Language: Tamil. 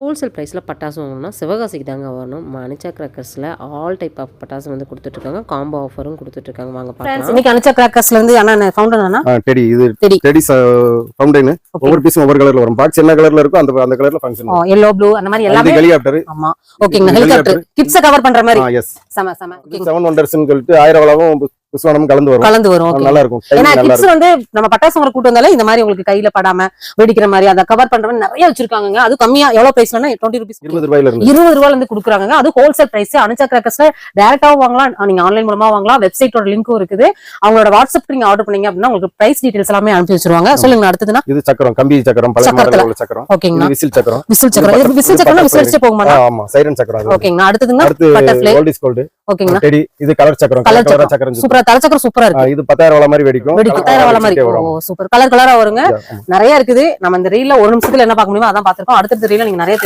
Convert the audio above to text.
ஹோல்சேல் ப்ரைஸில் பட்டாசு வாங்கணும்னா சிவகாசிக்கு தாங்க வரணும். அனிச்சா கிராக்கர்ஸில் ஆல் டைப் ஆஃப் பட்டாசு வந்து கொடுத்துட்ருக்காங்க. காம்போ ஆஃபரும் கொடுத்துட்ருக்காங்க. வாங்க பார்க்கலாம். இன்னைக்கு அனிச்சா கிராக்கர்ஸ்லேருந்து அண்ணா ஃபவுண்டன் அண்ணா டெடி இது டெடி ஃபவுண்டன் ஒவ்வொரு பீஸும் ஒவ்வொரு கலர்ல வரும். பாக்ஸ் என்ன கலர்ல இருக்கோ அந்த கலர்ல ஃபங்க்ஷன் yellow blue அந்த மாதிரி எல்லாமே ஹெலிகாப்டர். ஆமா ஓகேங்க. ஹெலிகாப்டர் கிட்ஸை கவர் பண்ற மாதிரி. எஸ் சம சம செவன் வண்டர்ஸ்னு சொல்லிட்டு 1000 வளவும் புஷ்வானமும் கலந்து வரும். நல்லா இருக்கும். ஏன்னா கிட்ஸ் வந்து நம்ம பட்டாசு வர கூட்டு வந்தாலே இந்த மாதிரி உங்களுக்கு கையில படாம வெடிக்கிற மாதிரி அதை கவர் பண்ற மாதிரி நிறைய வச்சிருக்காங்க. அது கம்மியா எவ்வளவு பிரைஸ்னா 20 ரூபீஸ் 20 ரூபாயில இருந்து கொடுக்குறாங்க. அது ஹோல்சேல் பிரைஸ். அனிச்சா கிராக்கர்ஸ்ல டைரக்டாவும் வாங்கலாம், நீங்க ஆன்லைன் மூலமா வாங்கலாம். வெப்சைட்டோட லிங்க்கும் இருக்குது. அவங்களோட வாட்ஸ்அப் நீங்க ஆர்டர் பண்ணீங்க அப்படின்னா உங்களுக்கு பிரைஸ் டீடைல்ஸ் எல்லாமே அனுப்பி வச்சிருவாங்க. சொல்லுங்க அடுத்ததுனா இது சக்கரம், கம்பி சக்கரம், பழைய மாடல் உள்ள சக்கரம். ஓகேங்களா. விசில் சக்கரம். விசில் சக்கரம் விசில் போக மாட்டா. ஆமா சைரன் சக்கரம். ஓகேங்களா. அடுத்ததுனா பட்டர்ஃப்ளை. Gold is gold. ஓகேங்களா. டெடி இது கலர் சக்கரம். கலர் சக்கரம் சூப்பரா, கலர் சக்கரம் சூப்பரா இருக்கு. இது 10000 வள மாதிரி வெடிக்கும். 10000 வள மாதிரி. ஓ சூப்பர். கலரா வருங்க. நிறைய இருக்குது. நம்ம இந்த ரீல்ல ஒரு நிமிஷத்துல என்ன பார்க்க முடியுமோ அதான் பாத்துறோம். அடுத்த ரீல்ல நீங்க நிறைய